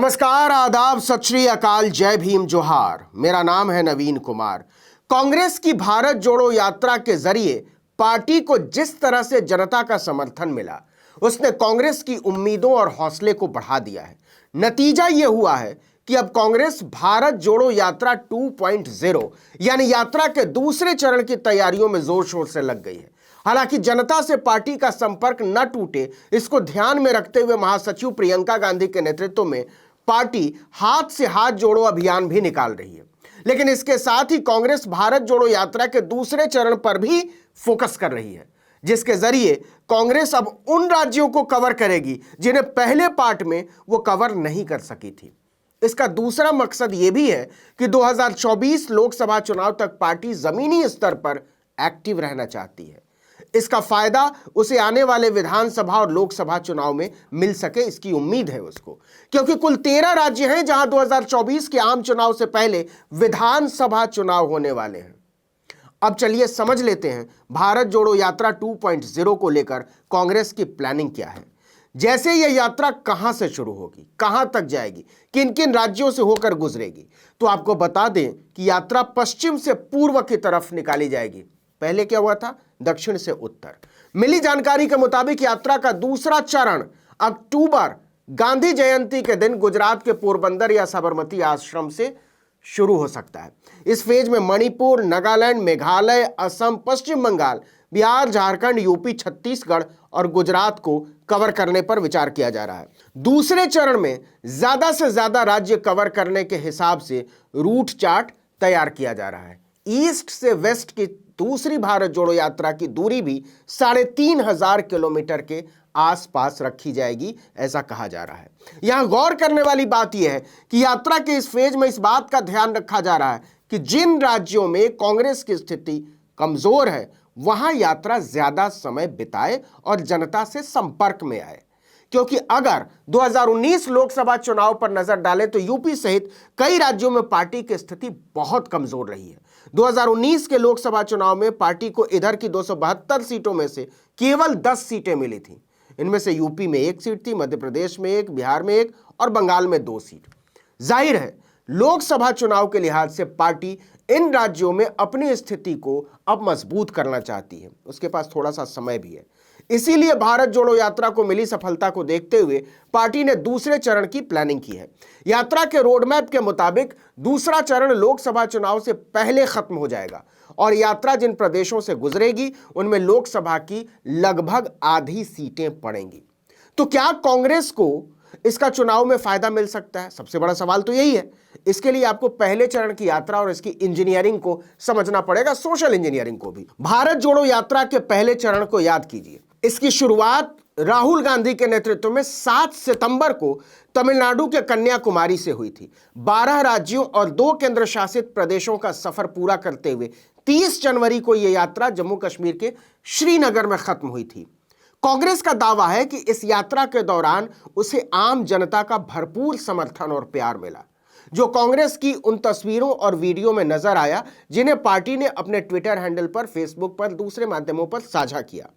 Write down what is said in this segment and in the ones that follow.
नमस्कार, आदाब, सत श्री अकाल, जय भीम, जोहार। मेरा नाम है नवीन कुमार। कांग्रेस की भारत जोड़ो यात्रा के जरिए पार्टी को जिस तरह से जनता का समर्थन मिला, उसने कांग्रेस की उम्मीदों और हौसले को बढ़ा दिया है। नतीजा यह हुआ है कि अब कांग्रेस भारत जोड़ो यात्रा 2.0 यानी यात्रा के दूसरे चरण की तैयारियों में जोर शोर से लग गई है। हालांकि जनता से पार्टी का संपर्क न टूटे, इसको ध्यान में रखते हुए महासचिव प्रियंका गांधी के नेतृत्व में पार्टी हाथ से हाथ जोड़ो अभियान भी निकाल रही है। लेकिन इसके साथ ही कांग्रेस भारत जोड़ो यात्रा के दूसरे चरण पर भी फोकस कर रही है, जिसके जरिए कांग्रेस अब उन राज्यों को कवर करेगी जिन्हें पहले पार्ट में वो कवर नहीं कर सकी थी। इसका दूसरा मकसद यह भी है कि 2024 लोकसभा चुनाव तक पार्टी जमीनी स्तर पर एक्टिव रहना चाहती है। इसका फायदा उसे आने वाले विधानसभा और लोकसभा चुनाव में मिल सके, इसकी उम्मीद है उसको, क्योंकि कुल 13 राज्य हैं जहां 2024 के आम चुनाव से पहले विधानसभा चुनाव होने वाले हैं। अब चलिए समझ लेते हैं भारत जोड़ो यात्रा 2.0 को लेकर कांग्रेस की प्लानिंग क्या है। जैसे यह यात्रा कहां से शुरू होगी, कहां तक जाएगी, किन किन राज्यों से होकर गुजरेगी, तो आपको बता दें कि यात्रा पश्चिम से पूर्व की तरफ निकाली जाएगी। पहले क्या हुआ था, दक्षिण से उत्तर। मिली जानकारी के मुताबिक यात्रा का दूसरा चरण अक्टूबर गांधी जयंती के दिन गुजरात के पोरबंदर या साबरमती आश्रम से शुरू हो सकता है। इस फेज में मणिपुर, नागालैंड, मेघालय, असम, पश्चिम बंगाल, बिहार, झारखंड, यूपी, छत्तीसगढ़ और गुजरात को कवर करने पर विचार किया जा रहा है। दूसरे चरण में ज्यादा से ज्यादा राज्य कवर करने के हिसाब से रूट चार्ट तैयार किया जा रहा है। ईस्ट से वेस्ट की दूसरी भारत जोड़ो यात्रा की दूरी भी 3,500 किलोमीटर के आसपास रखी जाएगी, ऐसा कहा जा रहा है। यहां गौर करने वाली बात यह है कि यात्रा के इस फेज में इस बात का ध्यान रखा जा रहा है कि जिन राज्यों में कांग्रेस की स्थिति कमजोर है, वहां यात्रा ज्यादा समय बिताए और जनता से संपर्क में आए। क्योंकि अगर 2019 लोकसभा चुनाव पर नजर डालें तो यूपी सहित कई राज्यों में पार्टी की स्थिति बहुत कमजोर रही है। 2019 के लोकसभा चुनाव में पार्टी को इधर की 272 सीटों में से केवल 10 सीटें मिली थी। इनमें से यूपी में 1 सीट थी, मध्य प्रदेश में 1, बिहार में 1 और बंगाल में 2 सीट। जाहिर है लोकसभा चुनाव के लिहाज से पार्टी इन राज्यों में अपनी स्थिति को अब मजबूत करना चाहती है। उसके पास थोड़ा सा समय भी है। इसीलिए भारत जोड़ो यात्रा को मिली सफलता को देखते हुए पार्टी ने दूसरे चरण की प्लानिंग की है। यात्रा के रोडमैप के मुताबिक दूसरा चरण लोकसभा चुनाव से पहले खत्म हो जाएगा और यात्रा जिन प्रदेशों से गुजरेगी उनमें लोकसभा की लगभग आधी सीटें पड़ेंगी। तो क्या कांग्रेस को इसका चुनाव में फायदा मिल सकता है? सबसे बड़ा सवाल तो यही है। इसके लिए आपको पहले चरण की यात्रा और इसकी इंजीनियरिंग को समझना पड़ेगा, सोशल इंजीनियरिंग को भी। भारत जोड़ो यात्रा के पहले चरण को याद कीजिए। इसकी शुरुआत राहुल गांधी के नेतृत्व में 7 सितंबर को तमिलनाडु के कन्याकुमारी से हुई थी। 12 राज्यों और 2 केंद्र शासित प्रदेशों का सफर पूरा करते हुए 30 जनवरी को यह यात्रा जम्मू कश्मीर के श्रीनगर में खत्म हुई थी। कांग्रेस का दावा है कि इस यात्रा के दौरान उसे आम जनता का भरपूर समर्थन और प्यार मिला, जो कांग्रेस की उन तस्वीरों और वीडियो में नजर आया जिन्हें पार्टी ने अपने ट्विटर हैंडल पर, फेसबुक पर, दूसरे माध्यमों पर साझा किया।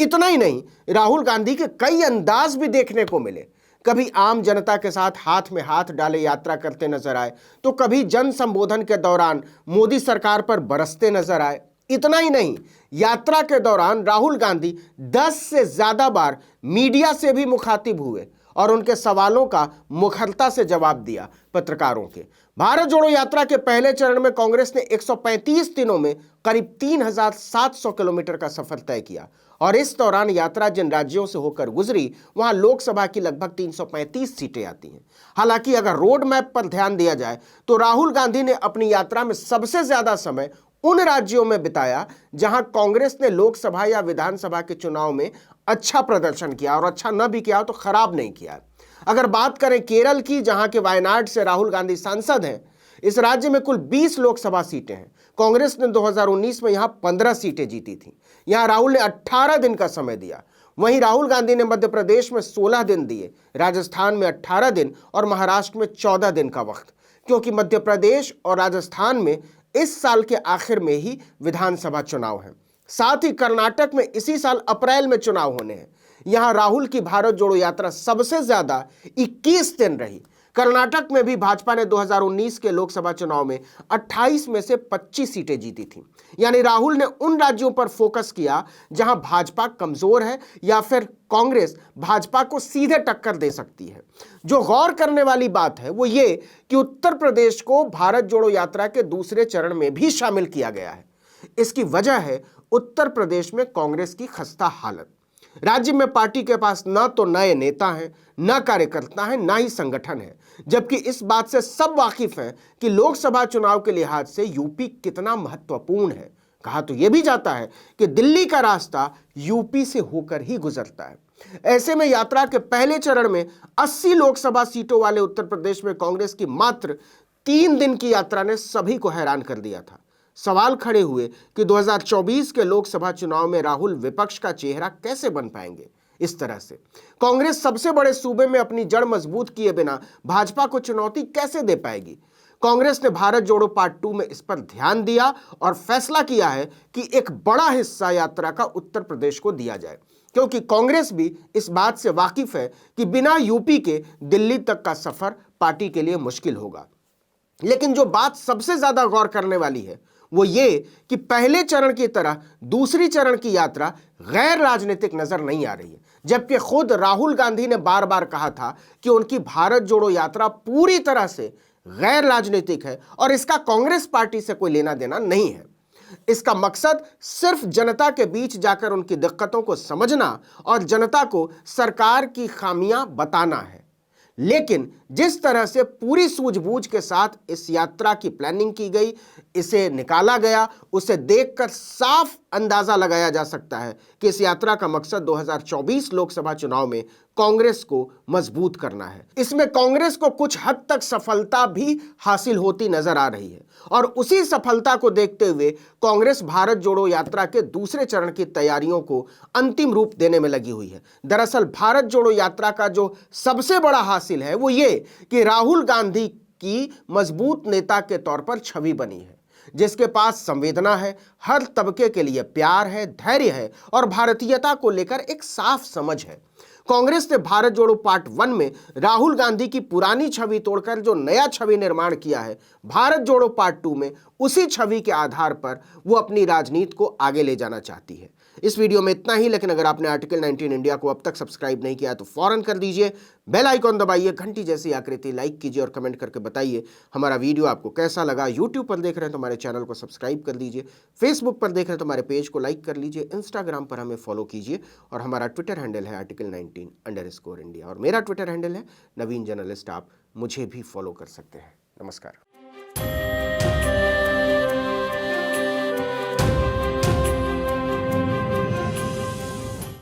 इतना ही नहीं, राहुल गांधी के कई अंदाज भी देखने को मिले। कभी आम जनता के साथ हाथ में हाथ डाले यात्रा करते नजर आए, तो कभी जन संबोधन के दौरान मोदी सरकार पर बरसते नजर आए। इतना ही नहीं, यात्रा के दौरान राहुल गांधी 10 से ज्यादा बार मीडिया से भी मुखातिब हुए और उनके सवालों का मुखरता से जवाब दिया पत्रकारों के। भारत जोड़ो यात्रा के पहले चरण में कांग्रेस ने 135 दिनों में करीब 3,700 किलोमीटर का सफर तय किया और इस दौरान यात्रा जिन राज्यों से होकर गुजरी वहां लोकसभा की लगभग 335 सीटें आती हैं। हालांकि अगर रोड मैप पर ध्यान दिया जाए तो राहुल गांधी ने अपनी यात्रा में सबसे ज्यादा समय उन राज्यों में बिताया जहां कांग्रेस ने लोकसभा या विधानसभा के चुनाव में अच्छा प्रदर्शन किया, और अच्छा न भी किया तो खराब नहीं किया। अगर बात करें केरल की, जहां के वायनाड से राहुल गांधी सांसद हैं, इस राज्य में कुल 20 लोकसभा सीटें हैं। कांग्रेस ने 2019 में यहां 15 सीटें जीती थी। यहां राहुल ने 18 दिन का समय दिया। वहीं राहुल गांधी ने मध्य प्रदेश में 16 दिन दिए, राजस्थान में 18 दिन और महाराष्ट्र में 14 दिन का वक्त, क्योंकि मध्य प्रदेश और राजस्थान में इस साल के आखिर में ही विधानसभा चुनाव है। साथ ही कर्नाटक में इसी साल अप्रैल में चुनाव होने हैं। यहां राहुल की भारत जोड़ो यात्रा सबसे ज्यादा 21 दिन रही। कर्नाटक में भी भाजपा ने 2019 के लोकसभा चुनाव में 28 में से 25 सीटें जीती थी। यानी राहुल ने उन राज्यों पर फोकस किया जहां भाजपा कमजोर है या फिर कांग्रेस भाजपा को सीधे टक्कर दे सकती है। जो गौर करने वाली बात है वो ये कि उत्तर प्रदेश को भारत जोड़ो यात्रा के दूसरे चरण में भी शामिल किया गया है। इसकी वजह है उत्तर प्रदेश में कांग्रेस की खस्ता हालत। राज्य में पार्टी के पास न तो नए नेता हैं, न कार्यकर्ता हैं, न ही संगठन है, जबकि इस बात से सब वाकिफ हैं कि लोकसभा चुनाव के लिहाज से यूपी कितना महत्वपूर्ण है। कहा तो यह भी जाता है कि दिल्ली का रास्ता यूपी से होकर ही गुजरता है। ऐसे में यात्रा के पहले चरण में 80 लोकसभा सीटों वाले उत्तर प्रदेश में कांग्रेस की मात्र 3 दिन की यात्रा ने सभी को हैरान कर दिया था। सवाल खड़े हुए कि 2024 के लोकसभा चुनाव में राहुल विपक्ष का चेहरा कैसे बन पाएंगे। इस तरह से कांग्रेस सबसे बड़े सूबे में अपनी जड़ मजबूत किए बिना भाजपा को चुनौती कैसे दे पाएगी। कांग्रेस ने भारत जोड़ो पार्ट 2 में इस पर ध्यान दिया और फैसला किया है कि एक बड़ा हिस्सा यात्रा का उत्तर प्रदेश को दिया जाए, क्योंकि कांग्रेस भी इस बात से वाकिफ है कि बिना यूपी के दिल्ली तक का सफर पार्टी के लिए मुश्किल होगा। लेकिन जो बात सबसे ज्यादा गौर करने वाली है वो ये कि पहले चरण की तरह दूसरी चरण की यात्रा गैर राजनीतिक नजर नहीं आ रही है, जबकि खुद राहुल गांधी ने बार बार कहा था कि उनकी भारत जोड़ो यात्रा पूरी तरह से गैर राजनीतिक है और इसका कांग्रेस पार्टी से कोई लेना देना नहीं है। इसका मकसद सिर्फ जनता के बीच जाकर उनकी दिक्कतों को समझना और जनता को सरकार की खामियां बताना है। लेकिन जिस तरह से पूरी सूझबूझ के साथ इस यात्रा की प्लानिंग की गई, इसे निकाला गया, उसे देखकर साफ अंदाजा लगाया जा सकता है कि इस यात्रा का मकसद 2024 लोकसभा चुनाव में कांग्रेस को मजबूत करना है। इसमें कांग्रेस को कुछ हद तक सफलता भी हासिल होती नजर आ रही है और उसी सफलता को देखते हुए कांग्रेस भारत जोड़ो यात्रा के दूसरे चरण की तैयारियों को अंतिम रूप देने में लगी हुई है। दरअसल भारत जोड़ो यात्रा का जो सबसे बड़ा हासिल है वो ये कि राहुल गांधी की मजबूत नेता के तौर पर छवि बनी है, जिसके पास संवेदना है, हर तबके के लिए प्यार है, धैर्य है और भारतीयता को लेकर एक साफ समझ है। कांग्रेस ने भारत जोड़ो पार्ट 1 में राहुल गांधी की पुरानी छवि तोड़कर जो नया छवि निर्माण किया है, भारत जोड़ो पार्ट 2 में उसी छवि के आधार पर वो अपनी राजनीति को आगे ले जाना चाहती है। इस वीडियो में इतना ही, लेकिन अगर आपने आर्टिकल 19 इंडिया को अब तक सब्सक्राइब नहीं किया तो फौरन कर दीजिए, बेल आइकॉन दबाइए, घंटी जैसी आकृति लाइक कीजिए और कमेंट करके बताइए हमारा वीडियो आपको कैसा लगा। यूट्यूब पर देख रहे हैं तो हमारे चैनल को सब्सक्राइब कर लीजिए, फेसबुक पर देख रहे हैं तो हमारे पेज को लाइक कर लीजिए, इंस्टाग्राम पर हमें फॉलो कीजिए और हमारा ट्विटर हैंडल है article19_India और मेरा ट्विटर हैंडल है नवीन जर्नलिस्ट। आप मुझे भी फॉलो कर सकते हैं। नमस्कार।